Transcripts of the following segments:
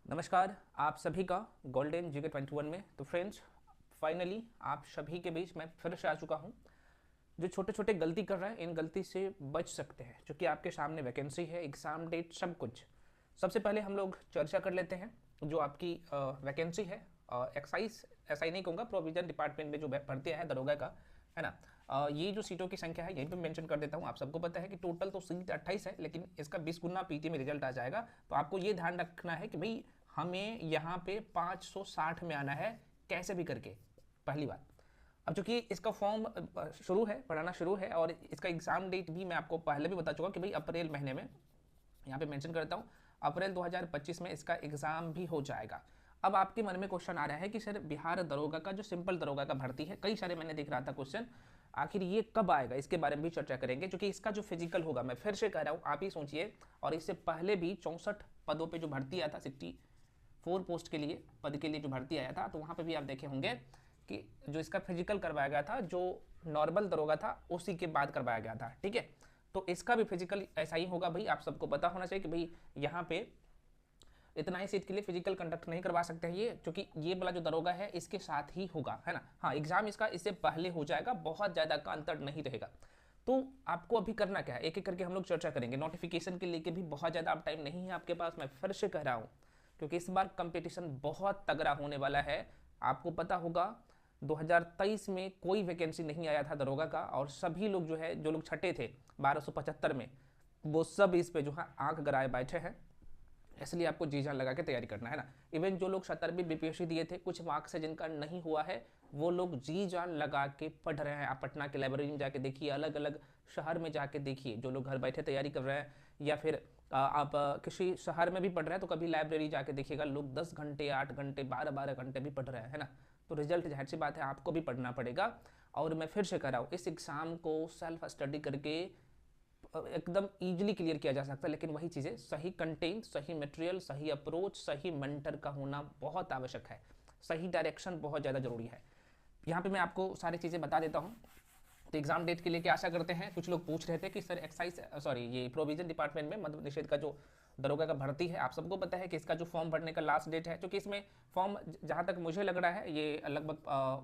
नमस्कार आप सभी का गोल्डन जीके 21 में। तो फ्रेंड्स, फाइनली आप सभी के बीच मैं फिर से आ चुका हूँ। जो छोटे छोटे गलती कर रहे हैं इन गलती से बच सकते हैं, क्योंकि आपके सामने वैकेंसी है, एग्ज़ाम डेट, सब कुछ। सबसे पहले हम लोग चर्चा कर लेते हैं जो आपकी वैकेंसी है। एक्साइज ऐसा ही नहीं कहूँगा, प्रोविजन डिपार्टमेंट में जो भर्ती है दरोगा का, है ना। ये जो सीटों की संख्या है यहीं पे मेंशन कर देता हूँ। आप सबको पता है कि टोटल तो सीट 28 है, लेकिन इसका 20 गुना पीटी में रिजल्ट आ जाएगा। तो आपको ये ध्यान रखना है कि भाई हमें यहाँ पे 560 में आना है, कैसे भी करके। पहली बात, अब चूंकि इसका फॉर्म शुरू है, पढ़ाना शुरू है, और इसका एग्जाम डेट भी मैं आपको पहले भी बता चुका कि भाई अप्रैल महीने में, यहाँ पे मेंशन करता हूँ, अप्रैल 2025 में इसका एग्जाम भी हो जाएगा। अब आपके मन में क्वेश्चन आ रहा है कि सर बिहार दरोगा का जो सिंपल दरोगा का भर्ती है, कई सारे मैंने देख रहा था क्वेश्चन, आखिर ये कब आएगा, इसके बारे में भी चर्चा करेंगे। क्योंकि इसका जो फिजिकल होगा, मैं फिर से कह रहा हूँ, आप ही सोचिए, और इससे पहले भी 64 पदों पे जो भर्ती आया था, 64 पोस्ट के लिए, पद के लिए जो भर्ती आया था, तो वहाँ पे भी आप देखे होंगे कि जो इसका फिजिकल करवाया गया था, जो नॉर्मल दरोगा था उसी के बाद करवाया गया था। ठीक है, तो इसका भी फिजिकल ऐसा ही होगा। भाई आप सबको पता होना चाहिए कि भाई यहाँ पे इतना ही सीट के लिए फिजिकल कंडक्ट नहीं करवा सकते हैं ये, क्योंकि ये वाला जो दरोगा है इसके साथ ही होगा, है ना। हाँ, एग्जाम इसका इससे पहले हो जाएगा, बहुत ज़्यादा का अंतर नहीं रहेगा। तो आपको अभी करना क्या है, एक एक करके हम लोग चर्चा करेंगे। नोटिफिकेशन के लेके भी बहुत ज़्यादा अब टाइम नहीं है आपके पास, मैं फिर से कह रहा हूँ, क्योंकि इस बार कंपटीशन बहुत तगड़ा होने वाला है। आपको पता होगा 2023 में कोई वैकेंसी नहीं आया था दरोगा का, और सभी लोग जो है, जो लोग छठे थे 1275 में, वो सब इस पे जो है आंख गड़ाए बैठे हैं। इसलिए आपको जी जान लगा के तैयारी करना है ना। इवन जो लोग 70 में बीपीएससी दिए थे, कुछ मार्क्स से जिनका नहीं हुआ है, वो लोग जी जान लगा के पढ़ रहे हैं। आप पटना के लाइब्रेरी में जाके देखिए, अलग अलग शहर में जाके देखिए, जो लोग घर बैठे तैयारी कर रहे हैं, या फिर आप किसी शहर में भी पढ़ रहे हैं, तो कभी लाइब्रेरी जाके देखिएगा, लोग 10 घंटे, 8 घंटे, 12-12 घंटे भी पढ़ रहे हैं, है ना। तो रिजल्ट जाहिर सी बात है आपको भी पढ़ना पड़ेगा। और मैं फिर से कह रहा हूँ, इस एग्ज़ाम को सेल्फ स्टडी करके एकदम इजीली क्लियर किया जा सकता है, लेकिन वही चीज़ें, सही कंटेंट, सही मटेरियल, सही अप्रोच, सही मेंटर का होना बहुत आवश्यक है। सही डायरेक्शन बहुत ज़्यादा ज़रूरी है। यहाँ पे मैं आपको सारी चीज़ें बता देता हूँ। तो एग्जाम डेट के लिए क्या आशा करते हैं, कुछ लोग पूछ रहे थे कि सर एक्साइज ये प्रोविजन डिपार्टमेंट में मद्य निषेध का जो दरोगा का भर्ती है, आप सबको पता है कि इसका जो फॉर्म भरने का लास्ट डेट है, क्योंकि इसमें फॉर्म जहाँ तक मुझे लग रहा है ये लगभग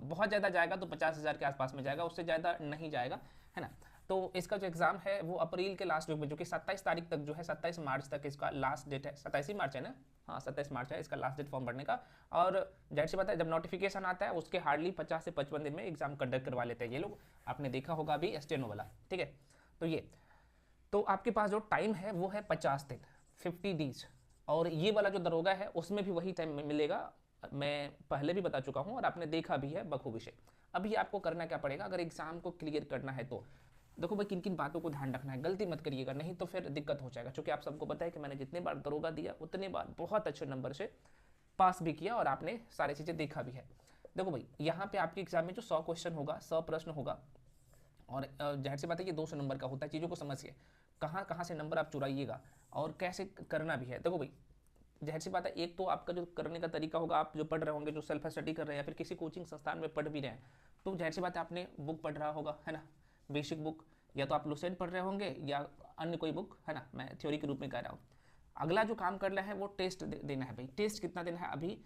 बहुत ज़्यादा जाएगा, तो 50,000 के आसपास में जाएगा, उससे ज़्यादा नहीं जाएगा, है ना। तो इसका जो एग्ज़ाम है वो अप्रैल के लास्ट वीक में, जो कि 27 तारीख तक जो है, 27 मार्च तक इसका लास्ट डेट है। 27 ही मार्च है ना, हाँ 27 मार्च है इसका लास्ट डेट फॉर्म भरने का। और जाहिर सी बात है, जब नोटिफिकेशन आता है उसके हार्डली 50 से 55 दिन में एग्जाम कंडक्ट करवा लेते हैं ये लोग। आपने देखा होगा अभी स्टेनो वाला, ठीक है। तो ये, तो आपके पास जो टाइम है वो है 50 दिन, 50 डेज। और ये वाला जो दरोगा है उसमें भी वही टाइम मिलेगा, मैं पहले भी बता चुका हूँ और आपने देखा भी है बखूबी से। अभी आपको करना क्या पड़ेगा, अगर एग्जाम को क्लियर करना है तो देखो भाई, किन किन बातों को ध्यान रखना है, गलती मत करिएगा, नहीं तो फिर दिक्कत हो जाएगा। क्योंकि आप सबको पता है कि मैंने जितने बार दरोगा दिया उतने बार बहुत अच्छे नंबर से पास भी किया, और आपने सारी चीज़ें देखा भी है। देखो भाई, यहाँ पे आपके एग्जाम में जो 100 क्वेश्चन होगा, 100 प्रश्न होगा, और जाहिर सी बात है ये 200 नंबर का होता है। चीज़ों को समझिए, कहाँ कहाँ से नंबर आप चुराइएगा और कैसे करना भी है। देखो भाई, जाहिर सी बात है, एक तो आपका जो करने का तरीका होगा, आप जो पढ़ रहे होंगे, जो सेल्फ स्टडी कर रहे हैं या फिर किसी कोचिंग संस्थान में पढ़ भी रहे हैं, तो जाहिर सी बात है आपने बुक पढ़ रहा होगा, है ना, बेसिक बुक, या तो आप लुसेंट पढ़ रहे होंगे या अन्य कोई बुक, है ना, मैं थ्योरी के रूप में कह रहा हूँ। अगला जो काम करना है वो टेस्ट देना है भाई। टेस्ट कितना देना है अभी,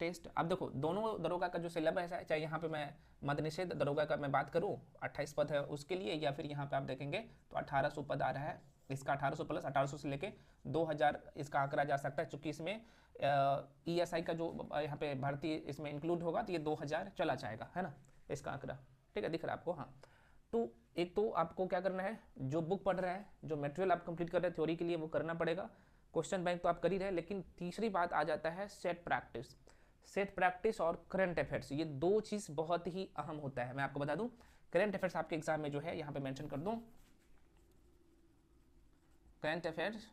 टेस्ट, अब देखो दोनों दरोगा का जो सिलेबस है, चाहे यहाँ पे मैं मद्य निषेध दरोगा का मैं बात करूँ, 28 पद है उसके लिए, या फिर यहाँ पे आप देखेंगे तो 1800 पद आ रहा है इसका, 1800 प्लस 1800 से लेके 2000 इसका आंकड़ा जा सकता है, चूंकि इसमें ईएसआई का जो यहाँ पे भर्ती इसमें इंक्लूड होगा, तो ये 2000 चला जाएगा, है ना, इसका आंकड़ा। ठीक है, दिख रहा है आपको, हाँ। तो एक तो आपको क्या करना है, जो बुक पढ़ रहे हैं, जो मटेरियल आप कंप्लीट कर रहे हैं थ्योरी के लिए, वो करना पड़ेगा। क्वेश्चन बैंक तो आप कर ही रहे हैं, लेकिन तीसरी बात आ जाता है सेट प्रैक्टिस। सेट प्रैक्टिस और करंट अफेयर्स, ये दो चीज़ बहुत ही अहम होता है। मैं आपको बता दूं, करंट अफेयर्स आपके एग्जाम में जो है, यहाँ पे मेंशन कर दूं, करंट अफेयर्स,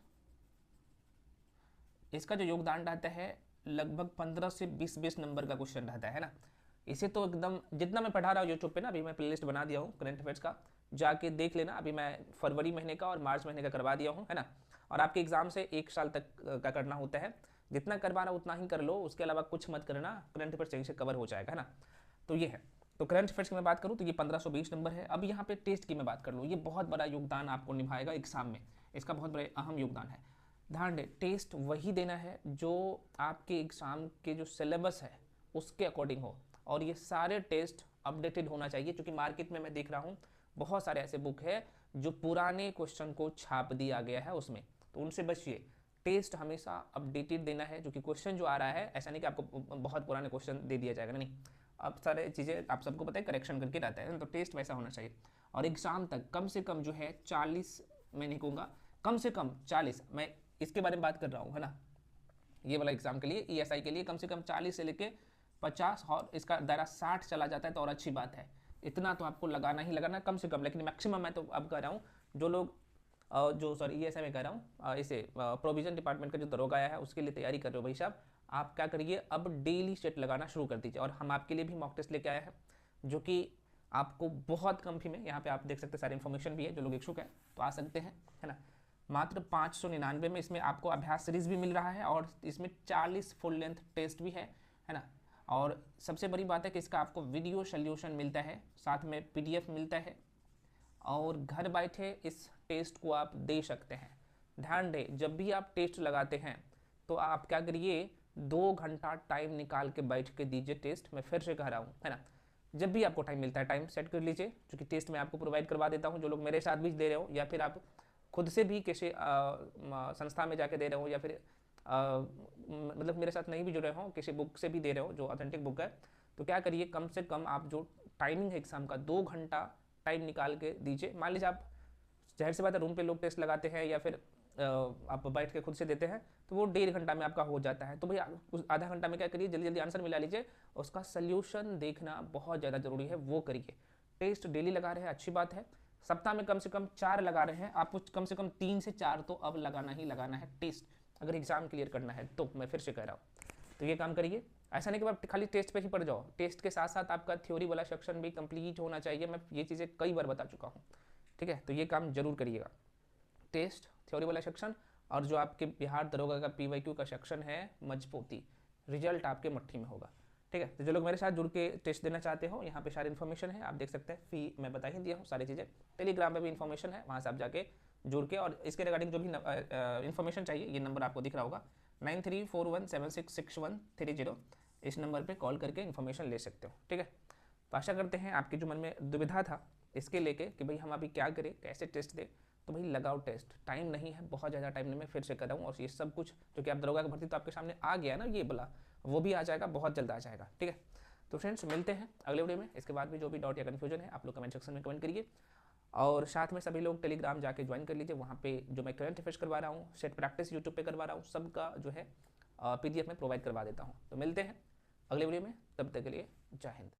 इसका जो योगदान रहता है लगभग 15 से 20 नंबर का क्वेश्चन रहता है ना। इसे तो एकदम जितना मैं पढ़ा रहा हूँ यूट्यूब पे ना, अभी मैं प्लेलिस्ट बना दिया हूँ करंट अफेयर्स का, जाके देख लेना। अभी मैं फरवरी महीने का और मार्च महीने का करवा दिया हूँ, है ना। और आपके एग्जाम से 1 साल तक का करना होता है, जितना करवाना उतना ही कर लो, उसके अलावा कुछ मत करना, करंट अफेयर्स यहीं से कवर हो जाएगा, है ना। तो ये है, तो करंट अफेयर्स की मैं बात करूँ तो ये 1520 नंबर है। अब यहाँ पे टेस्ट की मैं बात कर लूँ, ये बहुत बड़ा योगदान आपको निभाएगा एग्जाम में, इसका बहुत बड़ा अहम योगदान है। ध्यान दें, टेस्ट वही देना है जो आपके एग्ज़ाम के जो सिलेबस है उसके अकॉर्डिंग हो, और ये सारे टेस्ट अपडेटेड होना चाहिए, क्योंकि मार्केट में मैं देख रहा हूँ बहुत सारे ऐसे बुक है जो पुराने क्वेश्चन को छाप दिया गया है उसमें, तो उनसे बचिए। टेस्ट हमेशा अपडेटेड देना है, जो कि क्वेश्चन जो आ रहा है ऐसा नहीं कि आपको बहुत पुराने क्वेश्चन दे दिया जाएगा, नहीं, अब सारे चीज़ें आप सबको पता है करेक्शन करके रहता है, तो टेस्ट वैसा होना चाहिए। और एग्ज़ाम तक कम से कम जो है 40, मैं नहीं कहूँगा कम से कम 40, मैं इसके बारे में बात कर रहा हूँ, है ना, ये वाला एग्जाम के लिए, ईएसआई के लिए कम से कम 40 से लेके 50, और इसका दायरा 60 चला जाता है तो और अच्छी बात है। इतना तो आपको लगाना ही लगाना कम से कम, लेकिन मैक्सिमम मैं तो अब कह रहा हूँ जो लोग जो सॉरी ईएसआई में कह रहा हूँ, इसे प्रोविजन डिपार्टमेंट का जो दरोगा आया है उसके लिए तैयारी कर रहे हो भाई साहब, आप क्या करिए अब डेली सेट लगाना शुरू कर दीजिए। और हम आपके लिए भी मॉक टेस्ट लेके आए हैं जो कि आपको बहुत कम फी में, यहाँ पे आप देख सकते हैं सारी इन्फॉर्मेशन भी है, जो लोग इच्छुक है तो आ सकते हैं, है ना, मात्र 599 में इसमें आपको अभ्यास सीरीज भी मिल रहा है और इसमें 40 फुल लेंथ टेस्ट भी है ना। और सबसे बड़ी बात है कि इसका आपको वीडियो सोल्यूशन मिलता है, साथ में पीडीएफ मिलता है, और घर बैठे इस टेस्ट को आप दे सकते हैं। ध्यान दें, जब भी आप टेस्ट लगाते हैं तो आप क्या करिए, 2 घंटा टाइम निकाल के बैठ के दीजिए टेस्ट। मैं फिर से कह रहा हूँ, है ना, जब भी आपको टाइम मिलता है टाइम सेट कर लीजिए, क्योंकि टेस्ट मैं आपको प्रोवाइड करवा देता हूँ, जो लोग मेरे साथ भी दे रहे हो या फिर आप खुद से भी किसी संस्था में जाके दे रहे हो, या फिर मतलब मेरे साथ नहीं भी जुड़े हो, किसी बुक से भी दे रहे हो जो ऑथेंटिक बुक है, तो क्या करिए, कम से कम आप जो टाइमिंग है एग्जाम का 2 घंटा टाइम निकाल के दीजिए। मान लीजिए आप, जाहिर सी बात है रूम पे लोग टेस्ट लगाते हैं या फिर आप बैठ के खुद से देते हैं, तो वो 1.5 घंटा में आपका हो जाता है, तो भैया उस आधा घंटा में क्या करिए, जल्दी जल्दी आंसर मिला लीजिए, उसका सोल्यूशन देखना बहुत ज़्यादा जरूरी है, वो करिए। टेस्ट डेली लगा रहे हैं अच्छी बात है, सप्ताह में कम से कम 4 लगा रहे हैं, आपको कम से कम 3 से 4 तो अब लगाना ही लगाना है टेस्ट, अगर एग्जाम क्लियर करना है तो। मैं फिर से कह रहा हूँ, तो ये काम करिए। ऐसा नहीं कि आप खाली टेस्ट पे ही पढ़ जाओ, टेस्ट के साथ साथ आपका थ्योरी वाला सेक्शन भी कंप्लीट होना चाहिए, मैं ये चीज़ें कई बार बता चुका हूँ, ठीक है, तो ये काम जरूर करिएगा। टेस्ट, थ्योरी वाला सेक्शन, और जो आपके बिहार दरोगा का पीवाईक्यू का सेक्शन है मजबूती, रिजल्ट आपके मट्ठी में होगा, ठीक है। तो जो लोग मेरे साथ जुड़ के टेस्ट देना चाहते हो, यहाँ पे सारी इन्फॉर्मेशन है, आप देख सकते हैं, फी मैं बता ही दिया हूँ सारी चीज़ें, टेलीग्राम में भी इन्फॉर्मेशन है, वहाँ से आप जाके जुड़ के, और इसके रिगार्डिंग जो भी इन्फॉर्मेशन चाहिए, ये नंबर आपको दिख रहा होगा 9341766130, इस नंबर पर कॉल करके इन्फॉर्मेशन ले सकते हो, ठीक है। तो आशा करते हैं आपके जो मन में दुविधा था इसके लेके कि भाई हम अभी क्या करें, कैसे टेस्ट दें, तो भाई लगाओ टेस्ट, टाइम नहीं है, बहुत ज़्यादा टाइम नहीं, मैं फिर से कर रहा हूँ, और ये सब कुछ जो कि आप दरोगा की भर्ती तो आपके सामने आ गया ना, ये बोला वो भी आ जाएगा, बहुत जल्द आ जाएगा, ठीक है। तो फ्रेंड्स मिलते हैं अगले वीडियो में, इसके बाद भी जो भी डाउट या कन्फ्यूजन है आप लोग कमेंट सेक्शन में कमेंट करिए, और साथ में सभी लोग टेलीग्राम जाके ज्वाइन कर लीजिए, वहाँ पे जो मैं करंट अफेयर्स करवा रहा हूँ, सेट प्रैक्टिस यूट्यूब पे करवा रहा हूँ, सबका जो है PDF में प्रोवाइड करवा देता हूँ। तो मिलते हैं अगले वीडियो में, तब तक के लिए जय हिंद।